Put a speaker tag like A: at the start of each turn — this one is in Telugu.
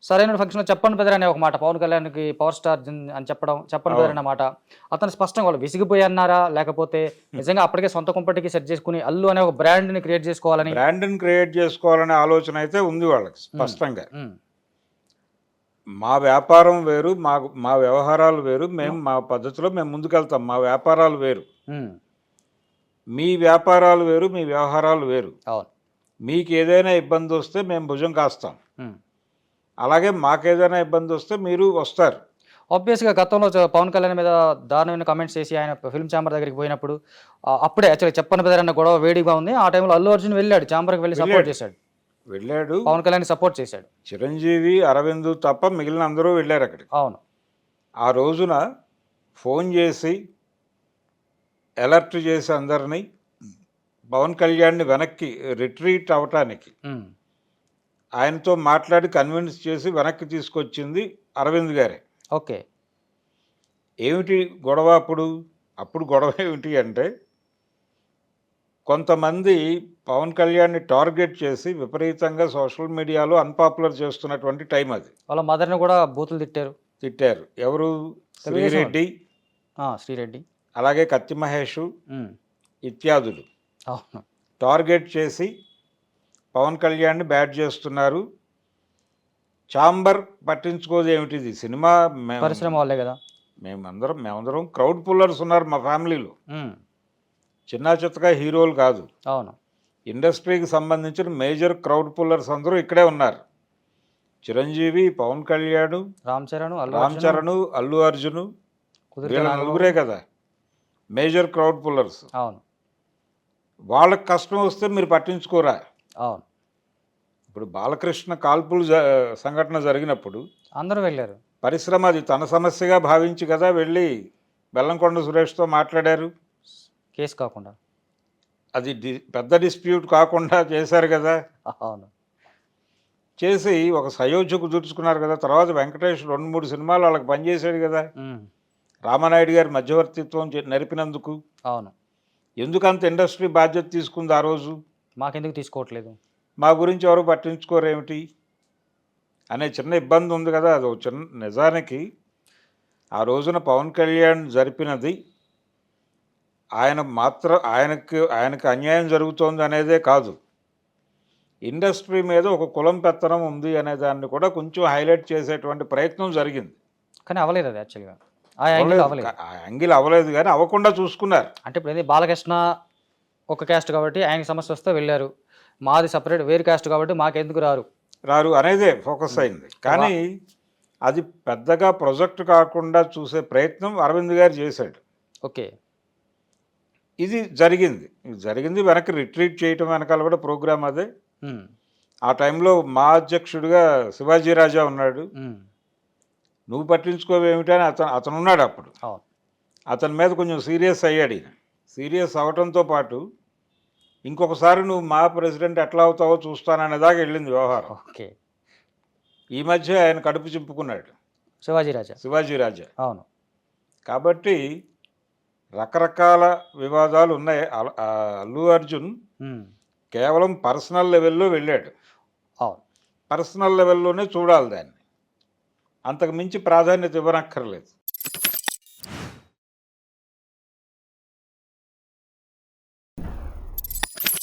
A: సరైన ఫంక్షన్‌లో చెప్పండి బ్రదర్ అనే ఒక మాట. పవన్ కళ్యాణ్‌కి పవర్ స్టార్ అని చెప్పడం, చెప్పండి బ్రదర్
B: అవును.
A: అన్న మాట. అతను స్పష్టంగా వాళ్ళు విసిగిపోయి అన్నారా? లేకపోతే నిజంగా అప్పటికే సొంత కుంపటికి సెట్ చేసుకొని అల్లు అనే ఒక బ్రాండ్‌ని క్రియేట్ చేసుకోవాలని
B: బ్రాండ్‌ని క్రియేట్ చేసుకోవాలనే ఆలోచన అయితే ఉంది వాళ్ళకి
A: హ్మ్.
B: స్పష్టంగా.
A: హ్మ్.
B: మా వ్యాపారం వేరు, మా వ్యవహారాలు వేరు.
A: హ్మ్.
B: మా పద్ధతిలో మేము ముందుకెళ్తాం. మా వ్యాపారాలు వేరు.
A: హ్మ్.
B: మీ వ్యాపారాలు వేరు, మీ వ్యవహారాలు వేరు.
A: అవును.
B: మీకేదైనా ఇబ్బందొస్తే మేము భుజం కాస్తాం.
A: హ్మ్.
B: అలాగే మాకేదైనా ఇబ్బందొస్తే మీరు వస్తారు.
A: ఆబ్వియస్‌గా గతంలో పవన్ కళ్యాణ్ మీద దారుణమైన కామెంట్స్ చేసి ఆయన ఫిల్మ్ చాంబర్ దగ్గరికి పోయినప్పుడు అప్పుడే యాక్చువల్‌గా చెప్పండి బ్రదర్ అన్న గొడవ వేడిగా ఉంది. ఆ టైంలో అల్లు అర్జున్ వెళ్ళాడు. చాంబర్‌కి వెళ్లి సపోర్ట్
B: వెళ్ళాడు.
A: చేశాడు.
B: వెళ్ళాడు.
A: పవన్ కళ్యాణ్‌కి సపోర్ట్ చేశాడు.
B: చిరంజీవి, అరవింద్ తప్ప మిగిలిన అందరూ వెళ్ళారక్కడికి.
A: అవును.
B: ఆ రోజున ఫోన్ చేసి, అలర్ట్ చేసి అందరిని పవన్ కళ్యాణ్‌ని వెనక్కి రిట్రీట్ అవ్వటానికి
A: హ్మ్.
B: ఆయనతో మాట్లాడి కన్విన్స్ చేసి వెనక్కి తీసుకొచ్చింది అరవింద్ గారే.
A: ఓకే.
B: ఏమిటి గొడవ అప్పుడు? అప్పుడు గొడవ ఏమిటి అంటే, కొంతమంది పవన్ కళ్యాణ్‌ని టార్గెట్ చేసి విపరీతంగా సోషల్ మీడియాలో అన్‌పాపులర్ చేస్తున్నటువంటి టైం అది.
A: వాళ్ళ మదర్‌ని కూడా బూతులు తిట్టారు.
B: తిట్టారు. ఎవరు?
A: తెలుగుదేశం వాళ్ళు.
B: శ్రీరెడ్డి,
A: శ్రీరెడ్డి.
B: అలాగే కత్తి మహేషు
A: హ్మ్.
B: ఇత్యాదులు
A: అవును.
B: టార్గెట్ చేసి పవన్ కళ్యాణ్‌ని బ్యాట్ చేస్తున్నారు. చాంబర్ పట్టించుకోదేమిటిది సినిమా. మేము
A: పరిశ్రమ వాళ్ళే గదా!
B: మేమందరం క్రౌడ్ పుల్లర్స్ ఉన్నారు మా ఫ్యామిలీలో.
A: హ్మ్.
B: చిన్నా చితకా హీరోలు కాదు.
A: అవును.
B: ఇండస్ట్రీకి సంబంధించిన మేజర్ క్రౌడ్ పుల్లర్స్ అందరూ ఇక్కడే ఉన్నారు. చిరంజీవి, పవన్ కళ్యాణ్,
A: రామ్ చరణ్, అల్లు
B: రామ్
A: అర్జున్,
B: చరణ్, అల్లు అర్జున్
A: కుదిరితే
B: వీళ్ళ
A: నాగబాబు.
B: నలుగురే కదా మేజర్ క్రౌడ్ పుల్లర్స్.
A: అవును.
B: వాళ్ళకి కష్టం వస్తే మీరు పట్టించుకోరా?
A: అవును.
B: ఇప్పుడు బాలకృష్ణ కాల్పులు సంఘటన జరిగినప్పుడు
A: అందరూ వెళ్లారు.
B: పరిశ్రమ అది తన సమస్యగా భావించి కదా వెళ్ళి బెల్లంకొండ సురేష్తో మాట్లాడారు.
A: కేస్ కాకుండా.
B: అది పెద్ద డిస్ప్యూట్ కాకుండా చేశారు కదా.
A: అవును.
B: చేసి ఒక సయోధ్య కుదుర్చుకున్నారు కదా. తర్వాత వెంకటేష్ 2, 3 సినిమాలు వాళ్ళకి పనిచేశాడు కదా.
A: హ్మ్.
B: రామానాయుడు గారి మధ్యవర్తిత్వం నడిపినందుకు.
A: అవును.
B: ఎందుకంత ఇండస్ట్రీ బాధ్యత తీసుకుంది ఆ రోజు?
A: మాకెందుకు తీసుకోవట్లేదు?
B: మా గురించి ఎవరు పట్టించుకోరేమిటి అనే చిన్న ఇబ్బంది ఉంది కదా. అది ఒక చిన్న నిజానికి ఆ రోజున పవన్ కళ్యాణ్ జరిపినది ఆయనకు అన్యాయం జరుగుతోంది అనేదే కాదు, ఇండస్ట్రీ మీద ఒక కులం పెత్తనం ఉంది అనే దాన్ని కూడా కొంచెం హైలైట్ చేసేటువంటి ప్రయత్నం జరిగింది.
A: కానీ అవ్వలేదు అది యాక్చువల్‌గా. ఆ యాంగిల్
B: అవ్వలేదు.
A: అవ్వలేదు.
B: ఆ యాంగిల్ అవ్వలేదు కానీ అవ్వకుండా చూసుకున్నారు.
A: అంటే ఇప్పుడు బాలకృష్ణ ఒక క్యాస్ట్ కాబట్టి ఆయనకి సమస్య వస్తే వెళ్లారు. మాది సెపరేట్ వేరు క్యాస్ట్ కాబట్టి మాకెందుకు రారు?
B: రారు అనేదే ఫోకస్
A: హ్మ్.
B: అయింది. కానీ అది పెద్దగా ప్రొజెక్ట్ కాకుండా చూసే ప్రయత్నం అరవింద్ గారు చేశాడు.
A: ఓకే.
B: ఇది జరిగింది వెనక్కి రిట్రీట్ చేయటం వెనకాల కూడా ప్రోగ్రామ్ అదే.
A: హ్మ్.
B: ఆ టైంలో మా అధ్యక్షుడిగా శివాజీ రాజా ఉన్నాడు.
A: హ్మ్.
B: నువ్వు పట్టించుకోవేమిటని అతను ఉన్నాడు అప్పుడు.
A: అవును.
B: అతని మీద కొంచెం సీరియస్ అయ్యాడు ఈయన. సీరియస్ అవటంతో పాటు ఇంకొకసారి నువ్వు మా ప్రెసిడెంట్ ఎట్లా అవుతావో చూస్తాననే దాకా వెళ్ళింది వ్యవహారం.
A: ఓకే.
B: ఈ మధ్య ఆయన కడుపు చింపుకున్నాడు
A: శివాజీ రాజా.
B: శివాజీ రాజా.
A: అవును.
B: కాబట్టి రకరకాల వివాదాలు ఉన్నాయి. అల్లు అర్జున్
A: హ్మ్.
B: కేవలం పర్సనల్ లెవెల్లో వెళ్ళాడు.
A: అవును.
B: పర్సనల్ లెవెల్లోనే చూడాలి దాన్ని. అంతకు మించి ప్రాధాన్యత ఇవ్వనక్కర్లేదు.